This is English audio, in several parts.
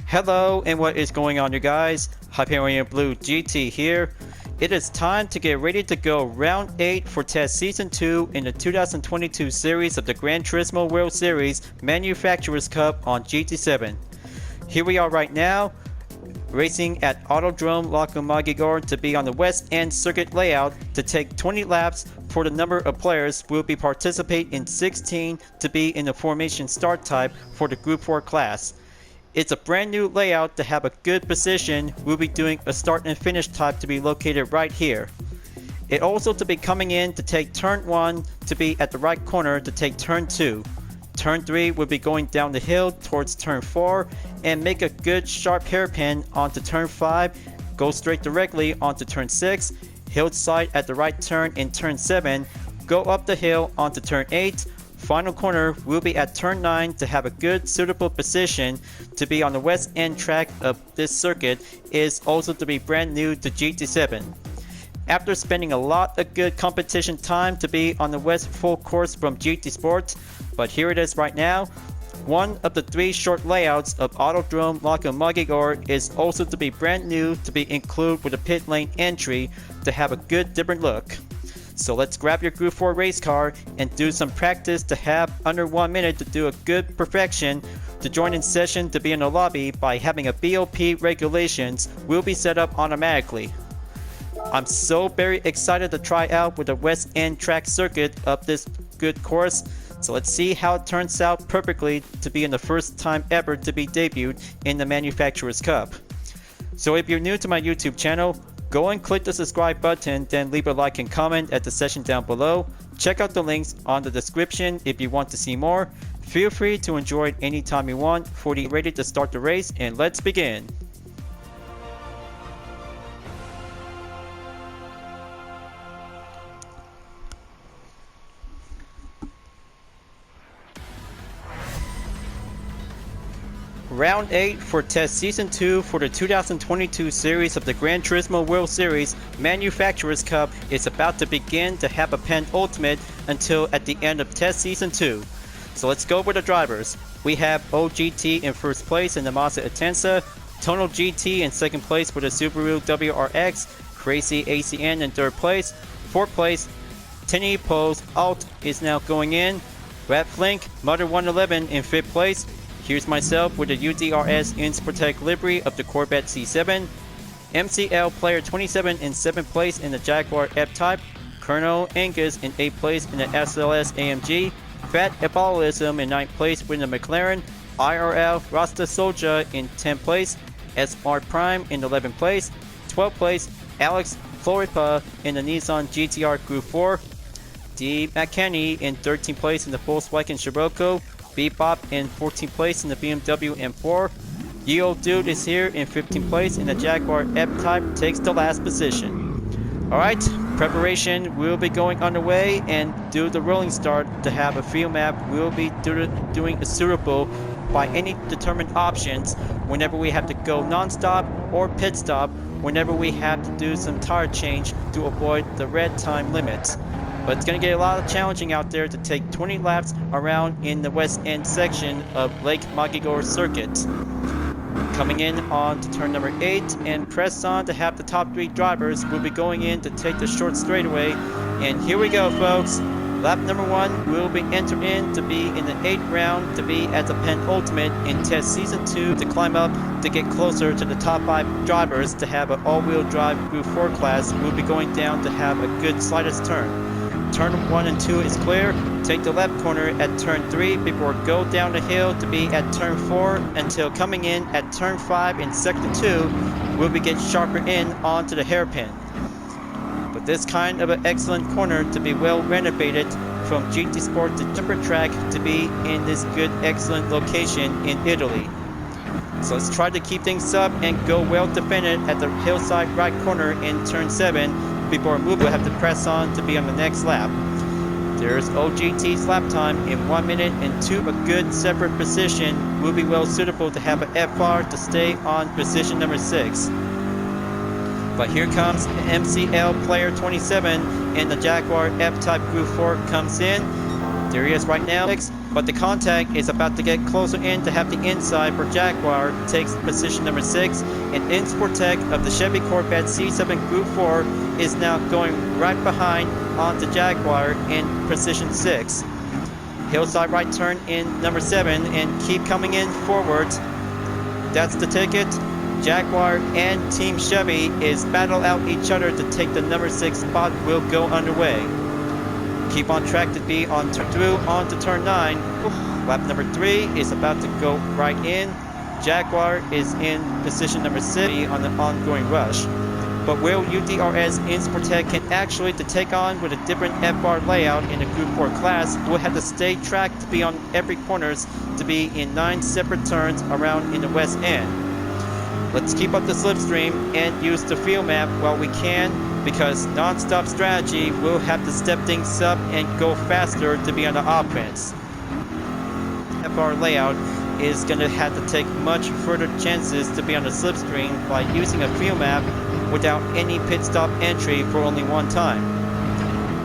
Hello, and what is going on, you guys? Hyperion-Blue-GT here. It is time to get ready to go round 8 for test season 2 in the 2022 series of the Gran Turismo World Series Manufacturers Cup on GT7. Here we are right now, racing at Autodrome Lago Maggiore to be on the West End circuit layout to take 20 laps for the number of players who will be participate in 16 to be in the formation start type for the Gr.4 Class. It's a brand new layout to have a good position. We'll be doing a start and finish type to be located right here. It also to be coming in to take turn 1 to be at the right corner to take turn 2. Turn 3 will be going down the hill towards turn 4 and make a good sharp hairpin onto turn 5, go straight directly onto turn 6, hillside at the right turn in turn 7, go up the hill onto turn 8, final corner will be at turn 9 to have a good suitable position to be on the west end track of this circuit is also to be brand new to GT7. After spending a lot of good competition time to be on the west full course from GT Sports, but here it is right now. One of the 3 short layouts of Autodrome Lago Maggiore is also to be brand new to be included with a pit lane entry to have a good different look. So let's grab your Gr.4 race car and do some practice to have under 1 minute to do a good perfection to join in session to be in the lobby by having a BOP regulations will be set up automatically. I'm so very excited to try out with the West End track circuit of this good course. So let's see how it turns out perfectly to be in the first time ever to be debuted in the Manufacturers Cup. So if you're new to my YouTube channel, go and click the subscribe button, then leave a like and comment at the section down below. Check out the links on the description if you want to see more. Feel free to enjoy it anytime you want. Fully ready to start the race, and let's begin. Round 8 for test season 2 for the 2022 series of the Gran Turismo World Series Manufacturers Cup is about to begin to have a penultimate until at the end of test season 2. So let's go with the drivers. We have OGT in first place in the Mazda Atenza, Tonal GT in second place with the Subaru WRX, Crazy ACN in third place, fourth place, Tinny Pose Alt is now going in, Rat Flink, Mother 111 in fifth place. Here's myself with the UDRS Inspirtech livery of the Corvette C7. MCL Player 27 in 7th place in the Jaguar F-Type. Colonel Angus in 8th place in the SLS AMG. Fat Ebolism in 9th place with the McLaren. IRL Rasta Soja in 10th place. SR Prime in 11th place. 12th place Alex Floripa in the Nissan GTR Gr.4. D. McKenney in 13th place in the Volkswagen Scirocco. Bebop in 14th place in the BMW M4. Yo Dude is here in 15th place in the Jaguar F-Type, takes the last position. Alright, preparation will be going underway and do the rolling start to have a field map. We'll be doing a suitable by any determined options whenever we have to go non-stop or pit stop, whenever we have to do some tire change to avoid the red time limits. But it's going to get a lot challenging out there to take 20 laps around in the west end section of Lake Maggiore circuit. Coming in on to turn number 8 and press on to have the top 3 drivers will be going in to take the short straightaway. And here we go, folks. Lap number 1 will be entered in to be in the 8th round to be at the penultimate in test season 2 to climb up to get closer to the top 5 drivers to have an all-wheel drive Gr.4 class. Will be going down to have a good slightest turn. Turn 1 and 2 is clear. Take the left corner at turn 3 before go down the hill to be at turn 4 until coming in at turn 5 in sector 2 will be get sharper in onto the hairpin. But this kind of an excellent corner to be well renovated from GT Sport to Timber Track to be in this good excellent location in Italy. So let's try to keep things up and go well defended at the hillside right corner in turn 7 before move will have to press on to be on the next lap. There's OGT's lap time in 1 minute and 2 a good separate position will be well suitable to have an FR to stay on position number 6. But here comes MCL Player 27 and the Jaguar F-Type Gr.4 comes in. There he is right now, but the contact is about to get closer in to have the inside for Jaguar. Takes position number 6, and Insportec of the Chevy Corvette C7 Group 4 is now going right behind onto Jaguar in position 6. Hillside right turn in number 7 and keep coming in forward. That's the ticket. Jaguar and Team Chevy is battle out each other to take the number 6 spot. Will go underway. Keep on track to be on through on to turn 9. Lap number 3 is about to go right in. Jaguar is in position number 6 on the ongoing rush. But will UDRS Insportec can actually to take on with a different F-bar layout in the Group 4 class, will have to stay tracked to be on every corners to be in 9 separate turns around in the west end. Let's keep up the slipstream and use the field map while we can, because non-stop strategy will have to step things up and go faster to be on the offense. F-bar layout is going to have to take much further chances to be on the slipstream by using a field map without any pit stop entry for only one time.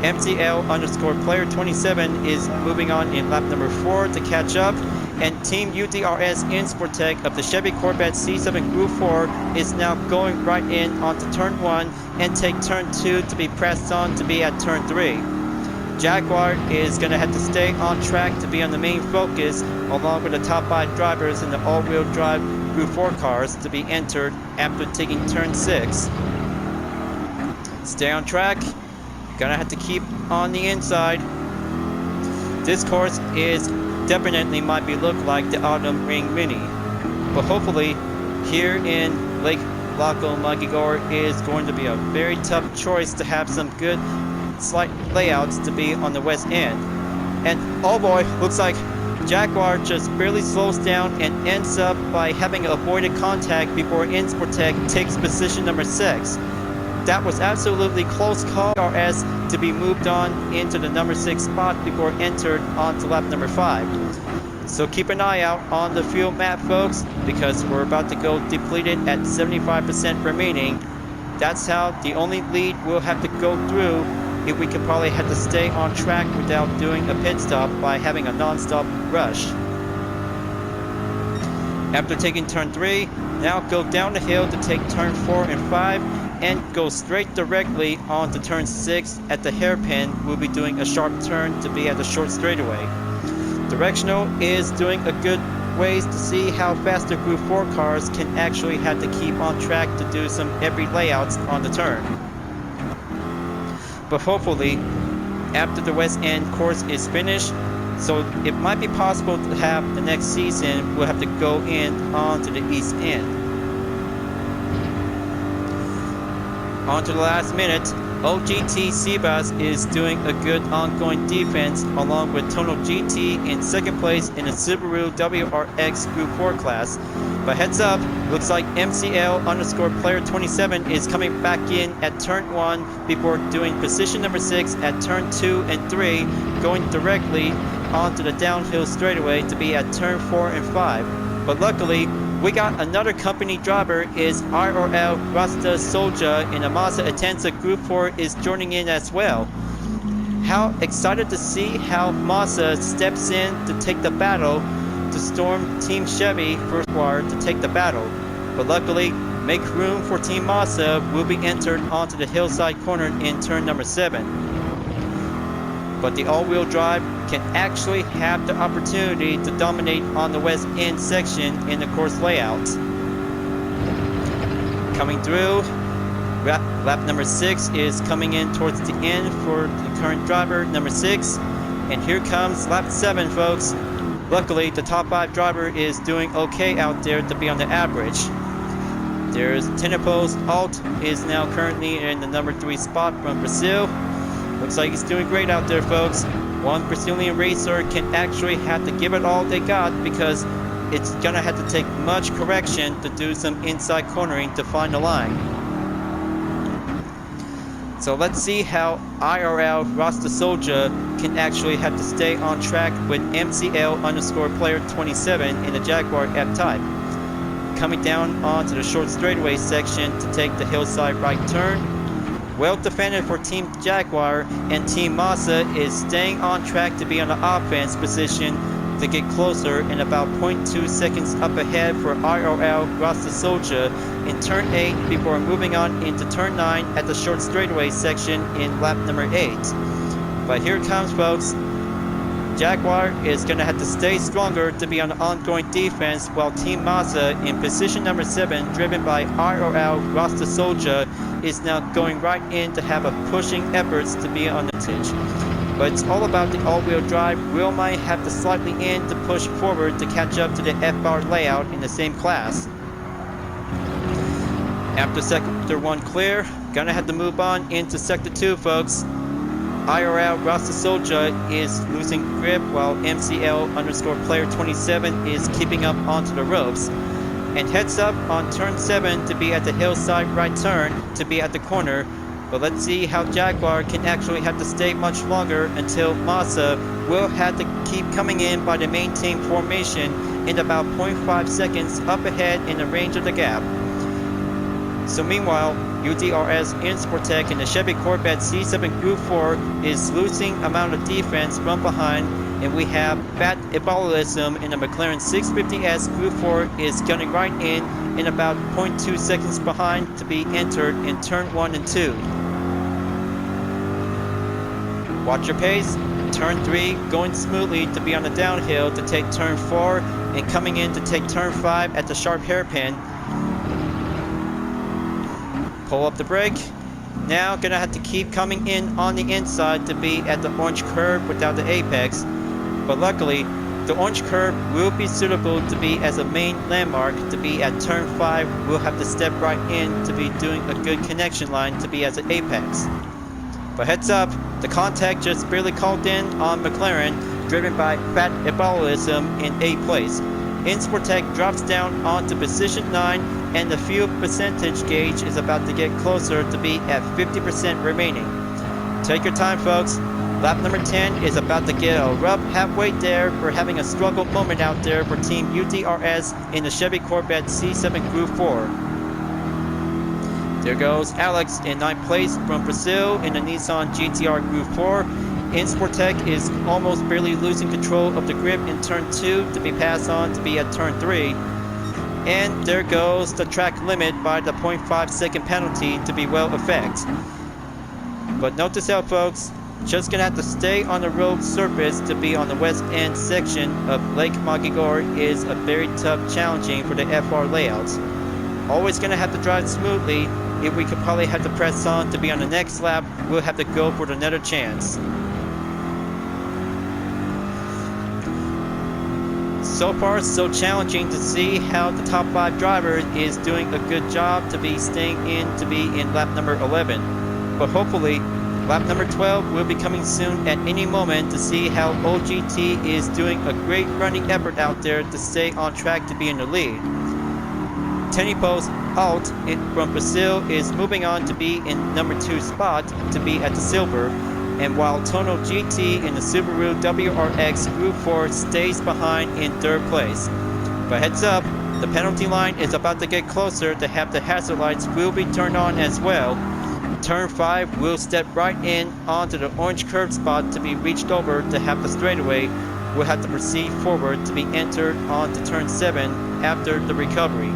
MCL_player27 is moving on in lap number 4 to catch up, and Team UDRS Insportec of the Chevy Corvette C7 Group 4 is now going right in onto turn 1 and take turn 2 to be pressed on to be at turn 3. Jaguar is going to have to stay on track to be on the main focus, along with the top 5 drivers in the all-wheel drive Group 4 cars to be entered after taking turn 6. Stay on track. Gonna have to keep on the inside. This course is definitely might be look like the Autumn Ring Mini, but hopefully here in Lago Maggiore is going to be a very tough choice to have some good slight layouts to be on the west end. And oh boy, looks like Jaguar just barely slows down and ends up by having avoided contact before Insportec takes position number 6. That was absolutely close call as to be moved on into the number 6 spot before entered onto lap number 5. So keep an eye out on the field map, folks, because we're about to go depleted at 75% remaining. That's how the only lead we'll have to go through. If we could probably have to stay on track without doing a pit stop by having a non-stop rush. After taking turn 3, now go down the hill to take turn 4 and 5 and go straight directly on to turn 6 at the hairpin. We'll be doing a sharp turn to be at the short straightaway. Directional is doing a good ways to see how fast the Group 4 cars can actually have to keep on track to do some every layouts on the turn. But hopefully, after the West End course is finished, so it might be possible to have the next season, we'll have to go in onto the East End. On to the last minute, OGT Sebas is doing a good ongoing defense along with Tonal GT in second place in the Subaru WRX Group 4 class. But heads up, looks like MCL_player27 is coming back in at turn 1 before doing position number 6 at turn 2 and 3, going directly onto the downhill straightaway to be at turn 4 and 5. But luckily, we got another company driver is IRL Rasta Soldier in a Mazda Atenza Group 4 is joining in as well. How excited to see how Mazda steps in to take the battle to storm Team Chevy first squad to take the battle. But luckily, make room for Team Mazda will be entered onto the hillside corner in turn number 7. But the all-wheel drive can actually have the opportunity to dominate on the west end section in the course layout. Coming through, lap number 6 is coming in towards the end for the current driver, number 6. And here comes lap 7, folks. Luckily, the top 5 driver is doing okay out there to be on the average. There's Tenepos Alt is now currently in the number 3 spot from Brazil. Looks like he's doing great out there, folks. One Brazilian racer can actually have to give it all they got because it's gonna have to take much correction to do some inside cornering to find the line. So let's see how IRL Rasta Soldier can actually have to stay on track with MCL_player27 in the Jaguar F-Type. Coming down onto the short straightaway section to take the hillside right turn. well defended for Team Jaguar, and Team Mazda is staying on track to be on the offense position to get closer, and about 0.2 seconds up ahead for IRL Rasta Soldier in turn 8 before moving on into turn 9 at the short straightaway section in lap number 8. But here it comes, folks. Jaguar is going to have to stay stronger to be on the ongoing defense, while Team Mazda in position number 7, driven by IRL Rasta Soldier, is now going right in to have a pushing efforts to be on the advantage. But it's all about the all-wheel drive. Will might have to slightly in to push forward to catch up to the FR layout in the same class. After sector 1 clear, gonna have to move on into sector 2, folks. IRL Rasta Soldier is losing grip while MCL_player27 is keeping up onto the ropes. And heads up on turn 7 to be at the hillside right turn to be at the corner. But let's see how Jaguar can actually have to stay much longer until Mazda will have to keep coming in by the main team formation in about 0.5 seconds up ahead in the range of the gap. So meanwhile, UDRS Sportec in the Chevy Corvette C7 Gr.4 is losing amount of defense from behind, and we have Fat Ebolism in the McLaren 650S Gr.4 is gunning right in about 0.2 seconds behind to be entered in turn 1 and 2. Watch your pace. Turn 3 going smoothly to be on the downhill to take turn 4, and coming in to take turn 5 at the sharp hairpin. Pull up the brake. Now gonna have to keep coming in on the inside to be at the orange curve without the apex. But luckily, the orange curve will be suitable to be as a main landmark to be at turn 5. We'll have to step right in to be doing a good connection line to be as an apex. But heads up, the contact just barely called in on McLaren, driven by Fat Ebolism in 8th place. Sportec drops down onto position 9, and the fuel percentage gauge is about to get closer to be at 50% remaining. Take your time, folks. Lap number 10 is about to get a rough halfway there. We're having a struggle moment out there for Team UDRS in the Chevy Corvette C7 Gr.4. There goes Alex in 9th place from Brazil in the Nissan GTR Gr.4. Sportec is almost barely losing control of the grip in turn 2 to be passed on to be at turn 3. And there goes the track limit by the 0.5 second penalty to be well effect. But note this out, folks. Just gonna have to stay on the road surface to be on the west end section of Lake Maggiore is a very tough challenging for the FR layouts. Always gonna have to drive smoothly. If we could probably have to press on to be on the next lap, we'll have to go for another chance. So far, so challenging to see how the top 5 driver is doing a good job to be staying in to be in lap number 11. But hopefully, lap number 12 will be coming soon at any moment to see how OGT is doing a great running effort out there to stay on track to be in the lead. Tenipos Alt from Brazil is moving on to be in number 2 spot to be at the silver. And while Tono GT in the Subaru WRX Gr.4 stays behind in 3rd place. But heads up, the penalty line is about to get closer to have the hazard lights will be turned on as well. Turn 5 will step right in onto the orange curve spot to be reached over to have the straightaway. We'll have to proceed forward to be entered onto turn 7 after the recovery.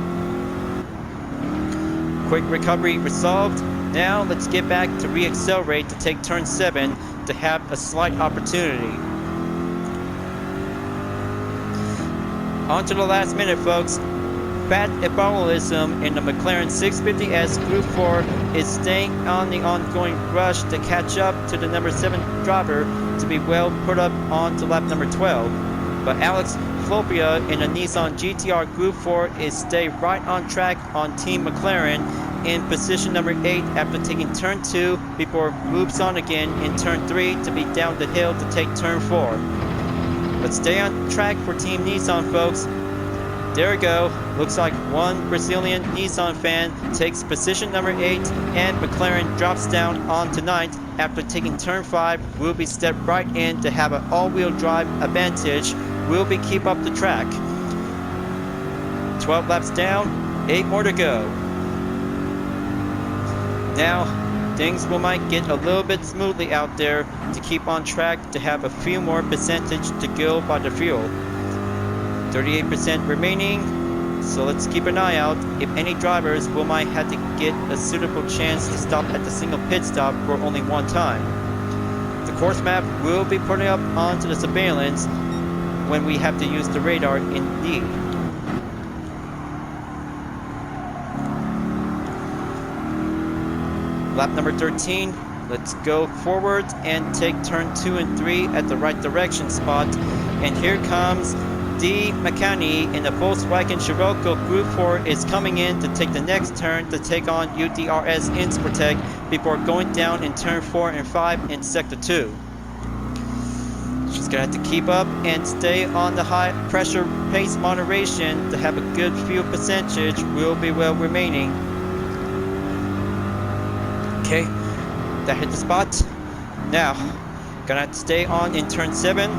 Quick recovery resolved. Now let's get back to re-accelerate to take turn 7 to have a slight opportunity. On to the last minute, folks. Fat Ebolism in the McLaren 650S Gr.4 is staying on the ongoing rush to catch up to the number 7 driver to be well put up on to lap number 12. But Alex Flopia in the Nissan GTR Gr.4 is stay right on track on Team McLaren in position number 8 after taking turn 2 before moves on again in turn 3 to be down the hill to take turn 4. But stay on track for Team Nissan, folks. There we go. Looks like one Brazilian Nissan fan takes position number 8 and McLaren drops down onto 9th after taking turn 5. Will be stepped right in to have an all-wheel drive advantage. Will be keep up the track. 12 laps down, 8 more to go. Now, things will might get a little bit smoothly out there to keep on track to have a few more percentage to go by the fuel. 38% remaining, so let's keep an eye out if any drivers will might have to get a suitable chance to stop at the single pit stop for only one time. The course map will be putting up onto the surveillance when we have to use the radar in need. Lap number 13, let's go forward and take turn 2 and 3 at the right direction spot. And here comes D. McCanney in the Volkswagen Scirocco Group 4 is coming in to take the next turn to take on UDRS Insportec before going down in turn 4 and 5 in sector 2. She's gonna have to keep up and stay on the high pressure pace moderation to have a good fuel percentage will be well remaining. Okay, that hit the spot. Now, gonna have to stay on in turn 7.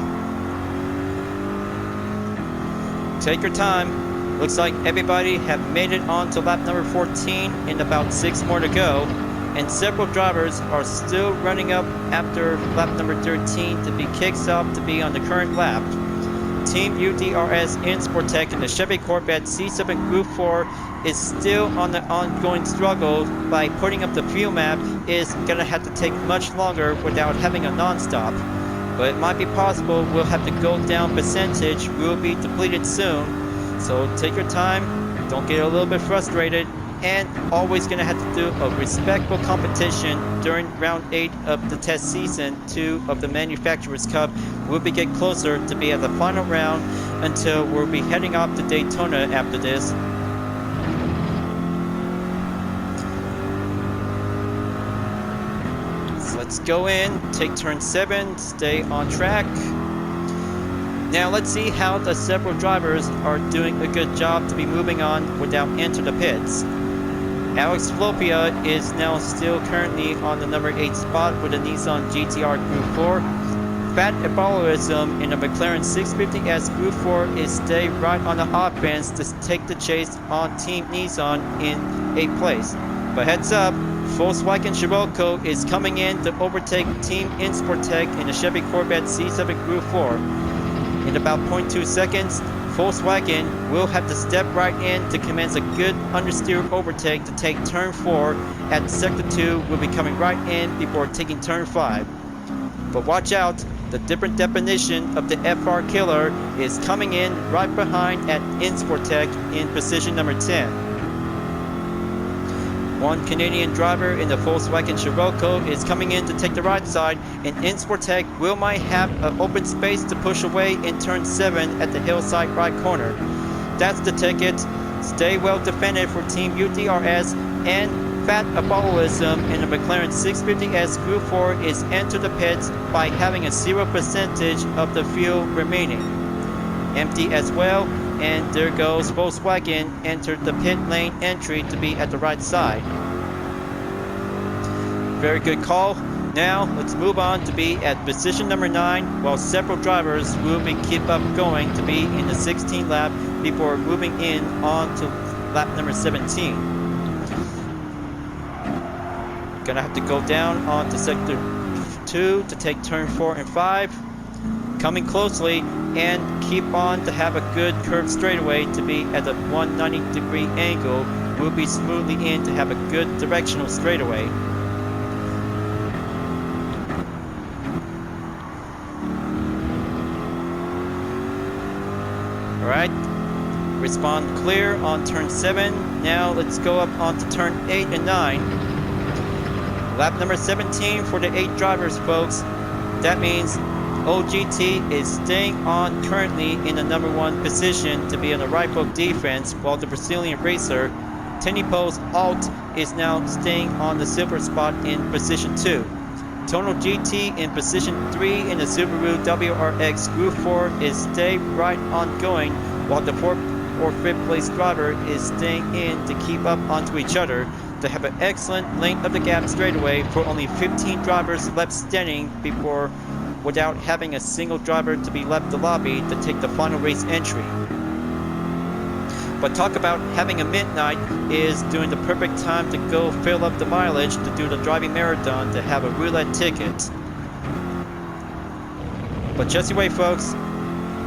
Take your time. Looks like everybody have made it on to lap number 14 and about 6 more to go. And several drivers are still running up after lap number 13 to be kicked off to be on the current lap. Team UDRS Insportec in the Chevy Corvette C7 Group 4 is still on the ongoing struggle by putting up the fuel map is gonna have to take much longer without having a non-stop. But it might be possible we'll have to go down percentage, will be depleted soon. So take your time, don't get a little bit frustrated, and always gonna have to do a respectful competition during round 8 of the test season 2 of the Manufacturers Cup. We'll be getting closer to be at the final round until we'll be heading off to Daytona after this. So let's go in, take turn 7, stay on track. Now let's see how the several drivers are doing a good job to be moving on without entering the pits. Alex Flopia is now still currently on the number 8 spot with a Nissan GTR Group 4. Fat Ebolism in the McLaren 650S Group 4 is stay right on the offense to take the chase on Team Nissan in 8th place. But heads up, Volkswagen Scirocco is coming in to overtake Team Insportec in the Chevy Corvette C7 Group 4. In about 0.2 seconds, Volkswagen will have to step right in to commence a good understeer overtake to take turn 4 at sector 2 will be coming right in before taking turn 5. But watch out, the different definition of the FR Killer is coming in right behind at Insportec in position number 10. One Canadian driver in the Volkswagen Scirocco is coming in to take the right side, and Insportec will might have an open space to push away in turn 7 at the hillside right corner. That's the ticket. Stay well defended for Team UDRS, and Fat Ebolism in the McLaren 650S Group 4 is entered the pits by having a 0% of the fuel remaining. Empty as well. And there goes Volkswagen entered the pit lane entry to be at the right side. Very good call. Now let's move on to be at position number 9 while several drivers will be keep up going to be in the 16th lap before moving in on to lap number 17. Gonna have to go down onto sector 2 to take turn 4 and 5. Coming closely and keep on to have a good curved straightaway to be at a 190-degree angle. We'll be smoothly in to have a good directional straightaway. Alright, respond clear on turn 7. Now let's go up onto turn 8 and 9. Lap number 17 for the 8 drivers, folks. That means OGT is staying on currently in the number 1 position to be on the right book defense, while the Brazilian racer Tenipo's Alt is now staying on the silver spot in position 2. Tonal GT in position 3 in the Subaru WRX Group 4 is stay right on going, while the 4th or 5th place driver is staying in to keep up onto each other to have an excellent length of the gap straightaway for only 15 drivers left standing before without having a single driver to be left the lobby to take the final race entry. But talk about having a midnight is doing the perfect time to go fill up the mileage to do the driving marathon to have a roulette ticket. But just you wait, folks.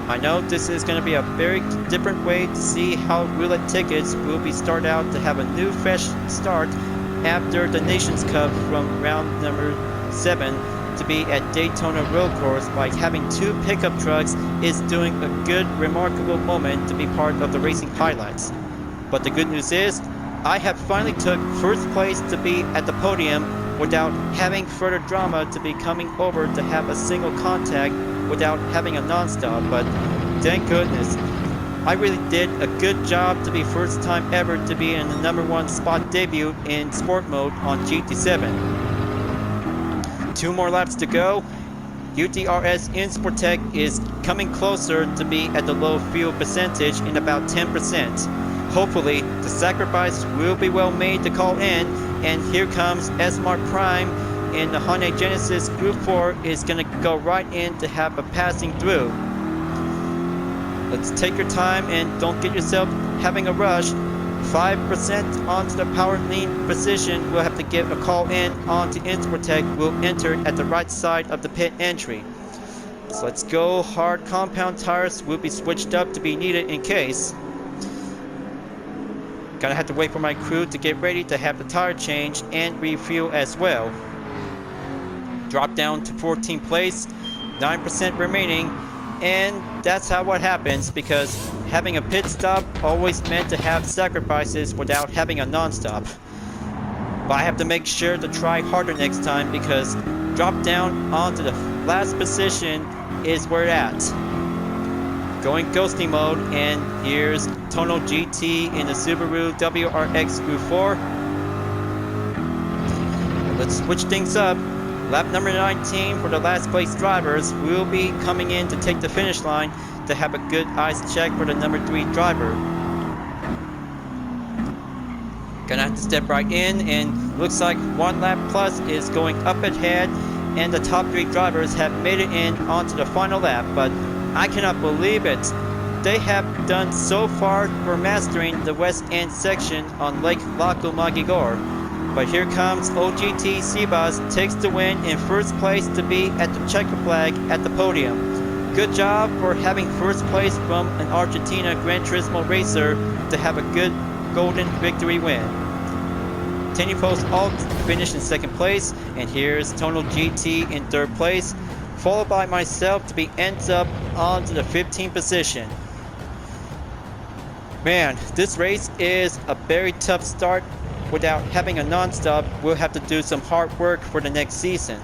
I know this is going to be a very different way to see how roulette tickets will be start out to have a new fresh start after the Nations Cup from round number 7 to be at Daytona Road Course by having 2 pickup trucks is doing a good, remarkable moment to be part of the racing highlights. But the good news is, I have finally took first place to be at the podium without having further drama to be coming over to have a single contact without having a non-stop, but thank goodness. I really did a good job to be first time ever to be in the #1 spot debut in sport mode on GT7. 2 more laps to go. UTRS Insportec is coming closer to be at the low fuel percentage in about 10%. Hopefully, the sacrifice will be well made to call in, and here comes S-Mart Prime in the Hyundai Genesis Gr.4 is going to go right in to have a passing through. Let's take your time and don't get yourself having a rush. 5% onto the power lean position will have to give a call in onto Insportec will enter at the right side of the pit entry. So let's go. Hard compound tires will be switched up to be needed in case. Gonna have to wait for my crew to get ready to have the tire change and refuel as well. Drop down to 14th place, 9% remaining, and that's how what happens because having a pit stop always meant to have sacrifices without having a non-stop. But I have to make sure to try harder next time because drop down onto the last position is where it's at. Going ghosting mode, and here's Tonal GT in the Subaru WRX Gr.4. Let's switch things up. Lap number 19 for the last place drivers will be coming in to take the finish line to have a good eyes check for the number 3 driver. Gonna have to step right in, and looks like 1 lap plus is going up ahead, and the top 3 drivers have made it in onto the final lap, but I cannot believe it. They have done so far for mastering the west end section on Lake Lago Maggiore. But here comes OGT Sebas takes the win in first place to be at the checker flag at the podium. Good job for having first place from an Argentina Gran Turismo racer to have a good golden victory win. Tenny Post Alt finished in second place, and here's Tonal GT in third place, followed by myself to be ends up onto the 15th position. Man, this race is a very tough start. Without having a non-stop, we'll have to do some hard work for the next season.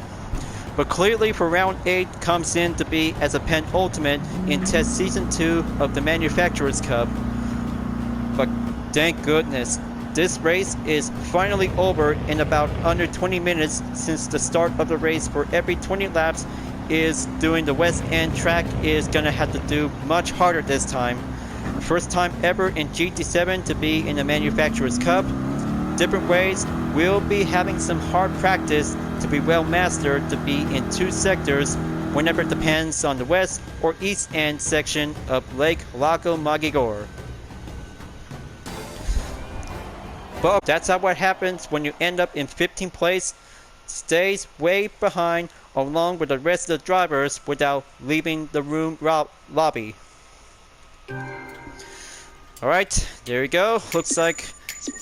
But clearly for round 8 comes in to be as a penultimate in test season 2 of the Manufacturers Cup. But thank goodness, this race is finally over in about under 20 minutes since the start of the race. For every 20 laps is doing the west end track is gonna have to do much harder this time. First time ever in GT7 to be in the Manufacturers Cup. Different ways, we'll be having some hard practice to be well mastered to be in 2 sectors whenever it depends on the west or east end section of Lake Lago Maggiore. But that's how what happens when you end up in 15th place, stays way behind along with the rest of the drivers without leaving the room lobby. Alright, there you go. Looks like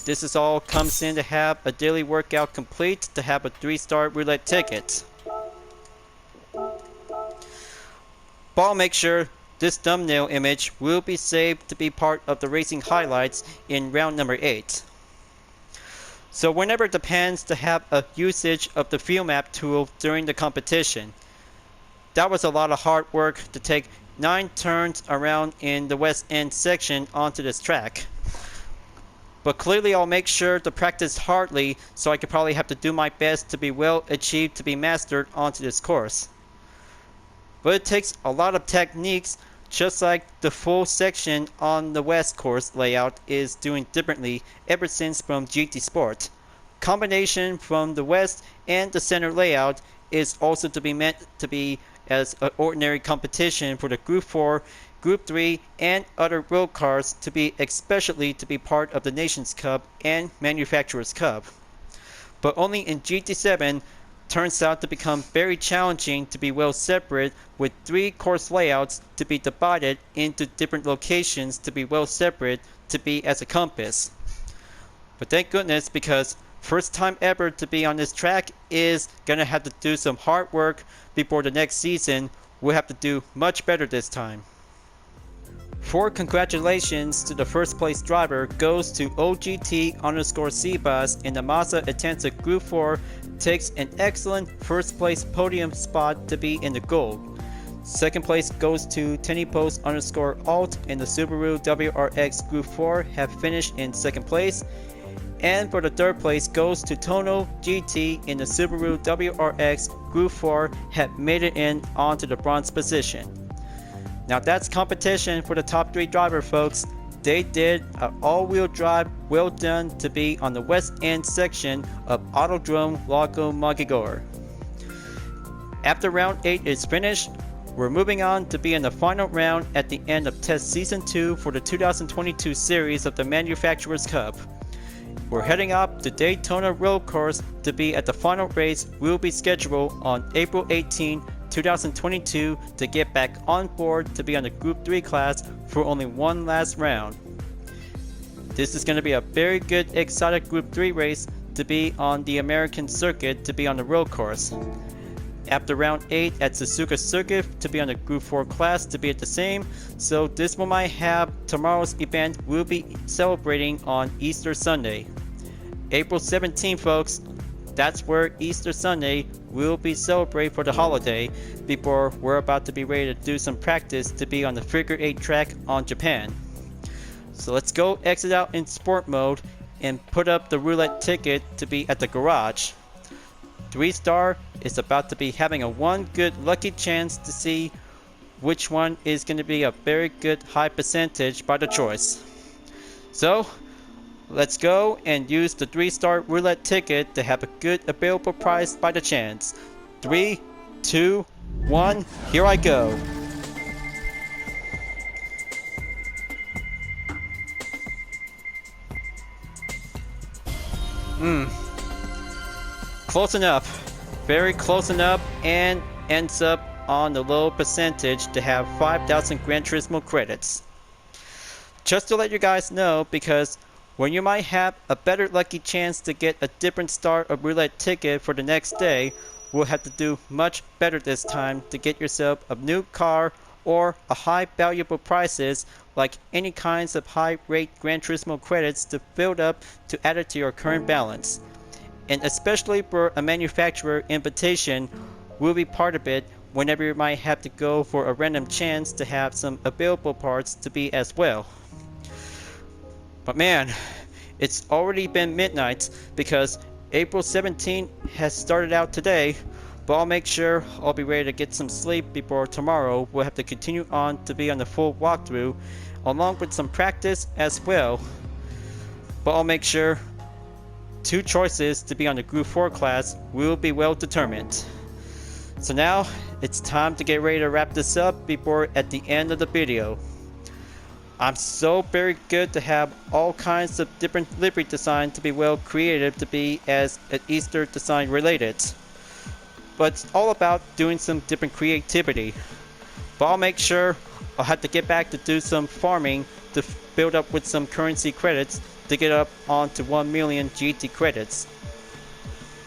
this is all comes in to have a daily workout complete to have a 3-star roulette ticket. But I'll make sure this thumbnail image will be saved to be part of the racing highlights in round number 8. So whenever it depends to have a usage of the field map tool during the competition. That was a lot of hard work to take 9 turns around in the west end section onto this track. But clearly I'll make sure to practice hardly, so I could probably have to do my best to be well achieved to be mastered onto this course. But it takes a lot of techniques, just like the full section on the west course layout is doing differently ever since from GT Sport. Combination from the west and the center layout is also to be meant to be as an ordinary competition for the Group 4 Group 3, and other road cars to be especially to be part of the Nations Cup and Manufacturers Cup. But only in GT7 turns out to become very challenging to be well separate, with 3 course layouts to be divided into different locations to be well separate to be as a compass. But thank goodness, because first time ever to be on this track is gonna have to do some hard work before the next season. We'll have to do much better this time. For congratulations to the first place driver goes to OGT_CBOS in the Mazda Atenza Group 4, takes an excellent first place podium spot to be in the gold. Second place goes to TennyPost_Alt in the Subaru WRX Group 4, have finished in second place. And for the third place goes to Tono GT in the Subaru WRX Group 4, have made it in onto the bronze position. Now that's competition for the top 3 driver, folks. They did an all-wheel drive well done to be on the west end section of Autodrome Lago Maggiore. After round 8 is finished, we're moving on to be in the final round at the end of test season 2 for the 2022 series of the Manufacturers Cup. We're heading up to Daytona Road Course to be at the final race. Will be scheduled on April 18, 2022 to get back on board to be on the Group 3 class for only one last round. This is going to be a very good exotic Group 3 race to be on the American circuit to be on the road course. After round 8 at Suzuka Circuit to be on the Gr.4 Class to be at the same, so this one might have tomorrow's event will be celebrating on Easter Sunday. April 17, folks, that's where Easter Sunday will be celebrated for the holiday before we're about to be ready to do some practice to be on the figure 8 track on Japan. So let's go exit out in sport mode and put up the roulette ticket to be at the garage. 3-star is about to be having a one good lucky chance to see which one is going to be a very good high percentage by the choice. So let's go and use the 3-star roulette ticket to have a good available price by the chance. 3, 2, 1, here I go. Close enough, very close enough, and ends up on the low percentage to have 5,000 Gran Turismo credits. Just to let you guys know, because when you might have a better lucky chance to get a different start of roulette ticket for the next day, we'll have to do much better this time to get yourself a new car or a high valuable prizes like any kinds of high rate Gran Turismo credits to build up to add it to your current balance. And especially for a manufacturer invitation will be part of it whenever you might have to go for a random chance to have some available parts to be as well. But man, it's already been midnight because April 17 has started out today, but I'll make sure I'll be ready to get some sleep before tomorrow. We'll have to continue on to be on the full walkthrough along with some practice as well. But I'll make sure 2 choices to be on the Gr.4 class will be well determined. So now it's time to get ready to wrap this up before at the end of the video. I'm so very good to have all kinds of different livery design to be well creative to be as an Easter design related. But it's all about doing some different creativity. But I'll make sure I'll have to get back to do some farming to build up with some currency credits to get up onto 1 million GT credits.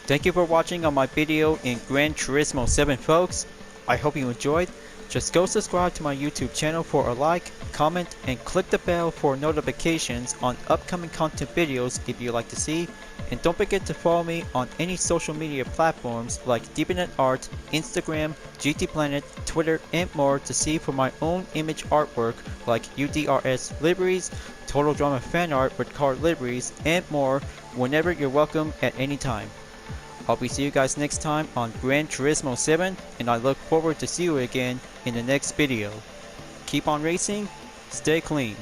Thank you for watching on my video in Gran Turismo 7, folks. I hope you enjoyed. Just go subscribe to my YouTube channel for a like, comment, and click the bell for notifications on upcoming content videos if you'd like to see. And don't forget to follow me on any social media platforms like Deepnet Art, Instagram, GT Planet, Twitter, and more to see for my own image artwork like UDRS liveries, Total Drama fan art with car liveries, and more whenever you're welcome at any time. I'll be see you guys next time on Gran Turismo 7, and I look forward to see you again in the next video. Keep on racing, stay clean.